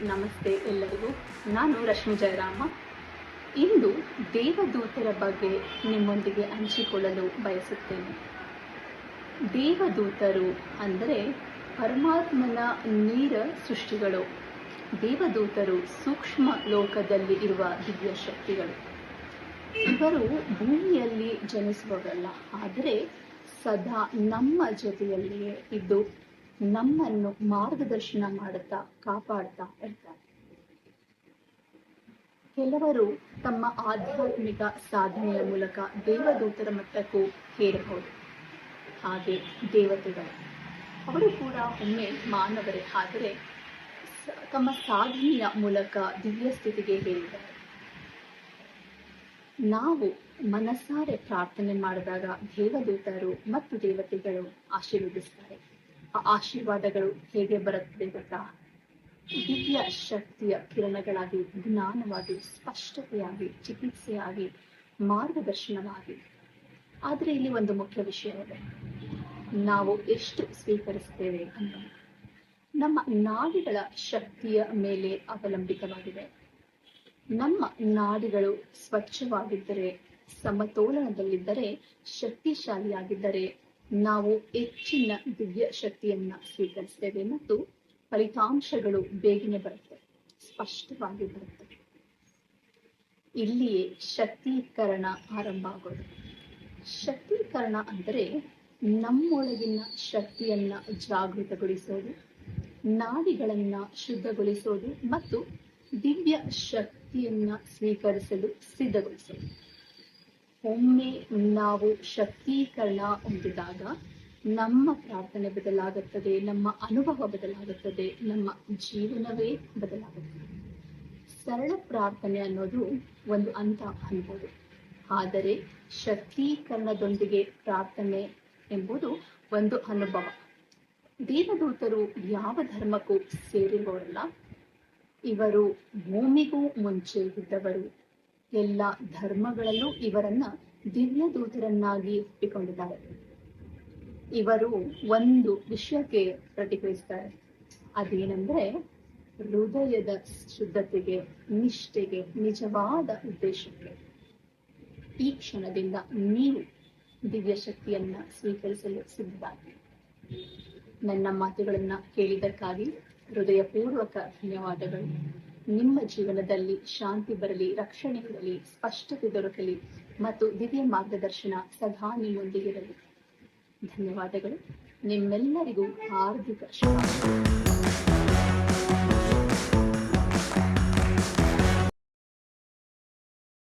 ನಮಸ್ತೆ ಎಲ್ಲರಿಗೂ. ನಾನು ರಶ್ಮಿ ಜಯರಾಮ. ಇಂದು ದೇವದೂತರ ಬಗ್ಗೆ ನಿಮ್ಮೊಂದಿಗೆ ಹಂಚಿಕೊಳ್ಳಲು ಬಯಸುತ್ತೇನೆ. ದೇವದೂತರು ಅಂದರೆ ಪರಮಾತ್ಮನ ನೇರ ಸೃಷ್ಟಿಗಳು. ದೇವದೂತರು ಸೂಕ್ಷ್ಮ ಲೋಕದಲ್ಲಿ ಇರುವ ದಿವ್ಯ ಶಕ್ತಿಗಳು. ಇವರು ಭೂಮಿಯಲ್ಲಿ ಜನಿಸುವವರಲ್ಲ, ಆದರೆ ಸದಾ ನಮ್ಮ ಜೊತೆಯಲ್ಲಿಯೇ ಇದ್ದು ನಮ್ಮನ್ನು ಮಾರ್ಗದರ್ಶನ ಮಾಡುತ್ತಾ ಕಾಪಾಡ್ತಾ ಇರ್ತಾರೆ. ಕೆಲವರು ತಮ್ಮ ಆಧ್ಯಾತ್ಮಿಕ ಸಾಧನೆಯ ಮೂಲಕ ದೇವದೂತರ ಮಟ್ಟಕ್ಕೂ ಏರಬಹುದು. ಹಾಗೆ ದೇವತೆಗಳು ಅವರು ಕೂಡ ಒಮ್ಮೆ ಮಾನವರೇ, ಆದರೆ ತಮ್ಮ ಸಾಧನೆಯ ಮೂಲಕ ದಿವ್ಯ ಸ್ಥಿತಿಗೆ ಏರಿದ್ದಾರೆ. ನಾವು ಮನಸಾರೆ ಪ್ರಾರ್ಥನೆ ಮಾಡಿದಾಗ ದೇವದೂತರು ಮತ್ತು ದೇವತೆಗಳು ಆಶೀರ್ವದಿಸ್ತಾರೆ. ಆ ಆಶೀರ್ವಾದಗಳು ಹೇಗೆ ಬರುತ್ತದೆ ಗೊತ್ತಾ? ದಿವ್ಯ ಶಕ್ತಿಯ ಕಿರಣಗಳಾಗಿ, ಜ್ಞಾನವಾಗಿ, ಸ್ಪಷ್ಟತೆಯಾಗಿ, ಚಿಕಿತ್ಸೆಯಾಗಿ, ಮಾರ್ಗದರ್ಶನವಾಗಿ. ಆದರೆ ಇಲ್ಲಿ ಒಂದು ಮುಖ್ಯ ವಿಷಯ ಇದೆ, ನಾವು ಎಷ್ಟು ಸ್ವೀಕರಿಸ್ತೇವೆ ಅನ್ನೋದು ನಮ್ಮ ನಾಡಿಗಳ ಶಕ್ತಿಯ ಮೇಲೆ ಅವಲಂಬಿತವಾಗಿದೆ. ನಮ್ಮ ನಾಡಿಗಳು ಸ್ವಚ್ಛವಾಗಿದ್ದರೆ, ಸಮತೋಲನದಲ್ಲಿದ್ದರೆ, ಶಕ್ತಿಶಾಲಿಯಾಗಿದ್ದರೆ ನಾವು ಹೆಚ್ಚಿನ ದಿವ್ಯ ಶಕ್ತಿಯನ್ನ ಸ್ವೀಕರಿಸ್ತೇವೆ ಮತ್ತು ಫಲಿತಾಂಶಗಳು ಬೇಗನೆ ಬರುತ್ತೆ, ಶಕ್ತವಾಗಿ ಬರುತ್ತೆ. ಇಲ್ಲಿಯೇ ಶಕ್ತೀಕರಣ ಆರಂಭ ಆಗೋದು. ಶಕ್ತೀಕರಣ ಅಂದರೆ ನಮ್ಮೊಳಗಿನ ಶಕ್ತಿಯನ್ನ ಜಾಗೃತಗೊಳಿಸೋದು, ನಾಡಿಗಳನ್ನ ಶುದ್ಧಗೊಳಿಸೋದು ಮತ್ತು ದಿವ್ಯ ಶಕ್ತಿಯನ್ನ ಸ್ವೀಕರಿಸಲು ಸಿದ್ಧಗೊಳಿಸೋದು. ಒಮ್ಮೆ ನಾವು ಶಕ್ತೀಕರಣ ಹೊಂದಿದಾಗ ನಮ್ಮ ಪ್ರಾರ್ಥನೆ ಬದಲಾಗುತ್ತದೆ, ನಮ್ಮ ಅನುಭವ ಬದಲಾಗುತ್ತದೆ, ನಮ್ಮ ಜೀವನವೇ ಬದಲಾಗುತ್ತದೆ. ಸರಳ ಪ್ರಾರ್ಥನೆ ಅನ್ನೋದು ಒಂದು ಹಂತ ಅನ್ಬೋದು, ಆದರೆ ಶಕ್ತೀಕರಣದೊಂದಿಗೆ ಪ್ರಾರ್ಥನೆ ಎಂಬುದು ಒಂದು ಅನುಭವ. ದೇವದೂತರು ಯಾವ ಧರ್ಮಕ್ಕೂ ಸೇರಿರುವವರಲ್ಲ. ಇವರು ಭೂಮಿಗೂ ಮುಂಚೆ ಇದ್ದವರು. ಎಲ್ಲ ಧರ್ಮಗಳಲ್ಲೂ ಇವರನ್ನ ದಿವ್ಯ ದೂತರನ್ನಾಗಿ ಒಪ್ಪಿಕೊಂಡಿದ್ದಾರೆ. ಇವರು ಒಂದು ವಿಷಯಕ್ಕೆ ಪ್ರತಿಕ್ರಿಯಿಸ್ತಾರೆ, ಅದೇನೆಂದ್ರೆ ಹೃದಯದ ಶುದ್ಧತೆಗೆ, ನಿಷ್ಠೆಗೆ, ನಿಜವಾದ ಉದ್ದೇಶಕ್ಕೆ. ಈ ಕ್ಷಣದಿಂದ ನೀವು ದಿವ್ಯ ಶಕ್ತಿಯನ್ನ ಸ್ವೀಕರಿಸಲು ಸಿದ್ಧರಾಗಿ. ನನ್ನ ಮಾತುಗಳನ್ನ ಕೇಳಿದ್ದಕ್ಕಾಗಿ ಹೃದಯಪೂರ್ವಕ ಧನ್ಯವಾದಗಳು. ನಿಮ್ಮ ಜೀವನದಲ್ಲಿ ಶಾಂತಿ ಬರಲಿ, ರಕ್ಷಣೆ ಇರಲಿ, ಸ್ಪಷ್ಟತೆ ದೊರಕಲಿ ಮತ್ತು ದಿವ್ಯ ಮಾರ್ಗದರ್ಶನ ಸದಾ ನಿಮ್ಮೊಂದಿಗಿರಲಿ. ಧನ್ಯವಾದಗಳು. ನಿಮ್ಮೆಲ್ಲರಿಗೂ ಹಾರ್ದಿಕ ಶುಭಾಶಯಗಳು.